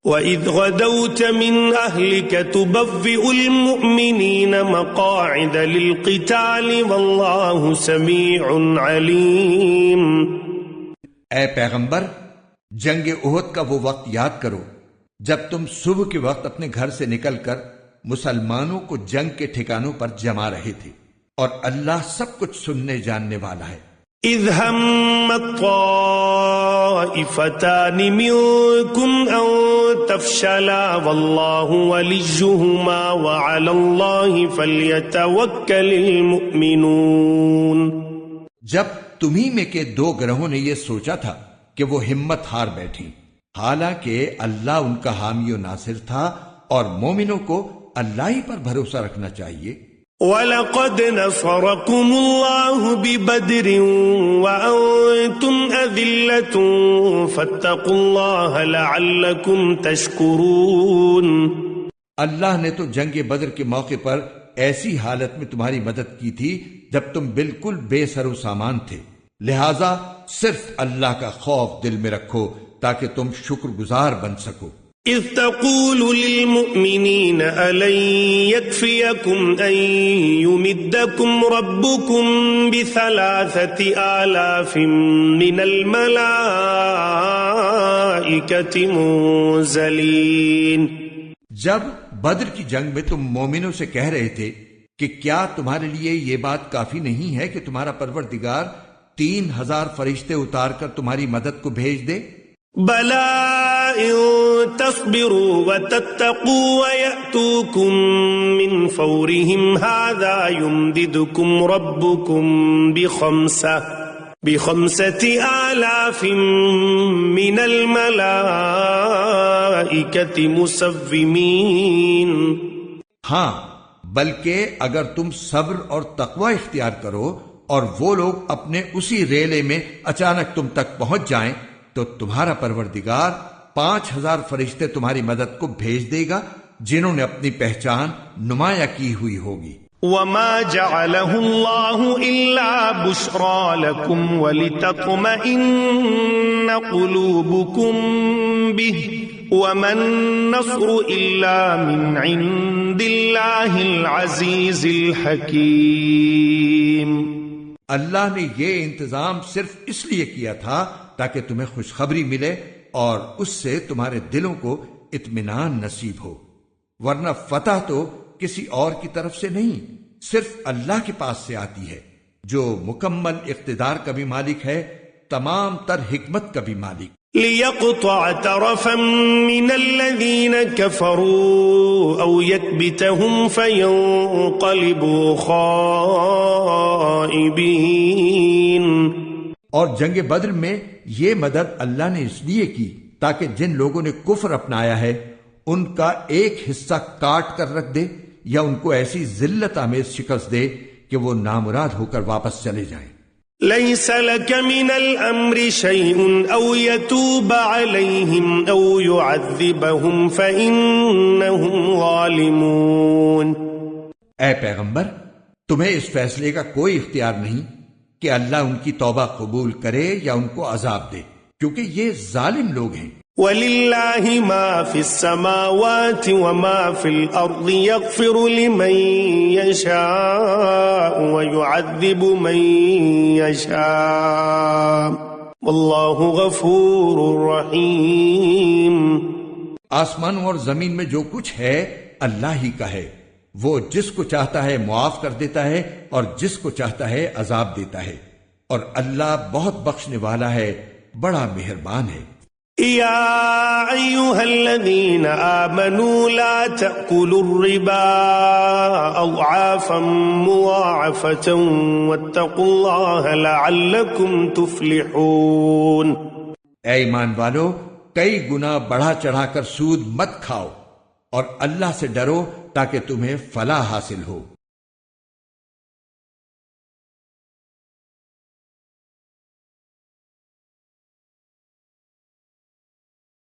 وَإِذْ غَدَوْتَ مِنْ أَهْلِكَ تُبَوِّئُ الْمُؤْمِنِينَ مَقَاعِدَ لِلْقِتَالِ وَاللَّهُ سَمِيعٌ عَلِيمٌ۔ اے پیغمبر، جنگ احد کا وہ وقت یاد کرو جب تم صبح کے وقت اپنے گھر سے نکل کر مسلمانوں کو جنگ کے ٹھکانوں پر جما رہے تھے، اور اللہ سب کچھ سننے جاننے والا ہے۔ اذ همت طائفتان منكم ان تفشلا والله وليهما وعلى الله فليتوكل المؤمنون۔ جب تمہیں میں کے دو گروہوں نے یہ سوچا تھا کہ وہ ہمت ہار بیٹھی، حالانکہ اللہ ان کا حامی و ناصر تھا، اور مومنوں کو اللہ ہی پر بھروسہ رکھنا چاہیے۔ وَلَقَدْ نَصَرَكُمُ اللَّهُ بِبَدْرٍ وَأَنْتُمْ أَذِلَّةٌ فَاتَّقُوا اللَّهَ لَعَلَّكُمْ تَشْكُرُونَ۔ اللہ نے تو جنگ بدر کے موقع پر ایسی حالت میں تمہاری مدد کی تھی جب تم بالکل بے سر و سامان تھے، لہذا صرف اللہ کا خوف دل میں رکھو تاکہ تم شکر گزار بن سکو۔ اذ تقول للمؤمنین ألن يكفيكم أن يمدكم ربكم ب3,000 من الملائكة منزلین۔ جب بدر کی جنگ میں تم مومنوں سے کہہ رہے تھے کہ کیا تمہارے لیے یہ بات کافی نہیں ہے کہ تمہارا پروردگار 3,000 فرشتے اتار کر تمہاری مدد کو بھیج دے؟ بَلَا إِن تَصْبِرُوا وَتَتَّقُوا وَيَأْتُوكُم مِّن فَوْرِهِمْ هَٰذَا يُمْدِدْكُمْ رَبُّكُم ب5,000 مِّنَ الْمَلَائِكَةِ مُسَوِّمِينَ۔ ہاں، بلکہ اگر تم صبر اور تقوی اختیار کرو اور وہ لوگ اپنے اسی ریلے میں اچانک تم تک پہنچ جائیں تو تمہارا پروردگار 5,000 فرشتے تمہاری مدد کو بھیج دے گا جنہوں نے اپنی پہچان نمایاں کی ہوئی ہوگی۔ وَمَا جَعَلَهُ اللَّهُ إِلَّا بُشْرَىٰ لَكُمْ وَلِتَطْمَئِنَّ قُلُوبُكُمْ بِهِ وَمَا النَّصْرُ إِلَّا مِنْ عِندِ اللَّهِ الْعَزِيزِ الْحَكِيمِ۔ اللہ نے یہ انتظام صرف اس لیے کیا تھا تاکہ تمہیں خوشخبری ملے اور اس سے تمہارے دلوں کو اطمینان نصیب ہو، ورنہ فتح تو کسی اور کی طرف سے نہیں، صرف اللہ کے پاس سے آتی ہے جو مکمل اقتدار کا بھی مالک ہے، تمام تر حکمت کا بھی مالک۔ لِيَقْطَعَ طَرَفًا مِّنَ الَّذِينَ كَفَرُوا أَوْ يَكْبِتَهُمْ فَيَنقَلِبُوا خَائِبِينَ۔ اور جنگ بدر میں یہ مدد اللہ نے اس لیے کی تاکہ جن لوگوں نے کفر اپنایا ہے ان کا ایک حصہ کاٹ کر رکھ دے یا ان کو ایسی ذلت آمیز شکست دے کہ وہ نامراد ہو کر واپس چلے جائیں۔ لَيْسَ لَكَ مِنَ الْأَمْرِ شَيْءٌ أَوْ يَتُوبَ عَلَيْهِمْ أَوْ يُعَذِّبَهُمْ فَإِنَّهُمْ ظَالِمُونَ۔ اے پیغمبر، تمہیں اس فیصلے کا کوئی اختیار نہیں کہ اللہ ان کی توبہ قبول کرے یا ان کو عذاب دے، کیونکہ یہ ظالم لوگ ہیں۔ وَلِلَّهِ مَا فِي السَّمَاوَاتِ وَمَا فِي الْأَرْضِ يَغْفِرُ لِمَن يَشَاءُ وَيُعَذِّبُ مَن يَشَاءُ وَاللَّهُ غَفُورٌ رَّحِيمٌ۔ آسمانوں اور زمین میں جو کچھ ہے اللہ ہی کا ہے، وہ جس کو چاہتا ہے معاف کر دیتا ہے اور جس کو چاہتا ہے عذاب دیتا ہے، اور اللہ بہت بخشنے والا ہے، بڑا مہربان ہے۔ یا ایھا الذین آمنوا لا تأکلوا الربا اضعافا مضاعفة واتقوا اللہ لعلکم تفلحون۔ اے ایمان والو، کئی گنا بڑھا چڑھا کر سود مت کھاؤ اور اللہ سے ڈرو تاکہ تمہیں فلاح حاصل ہو۔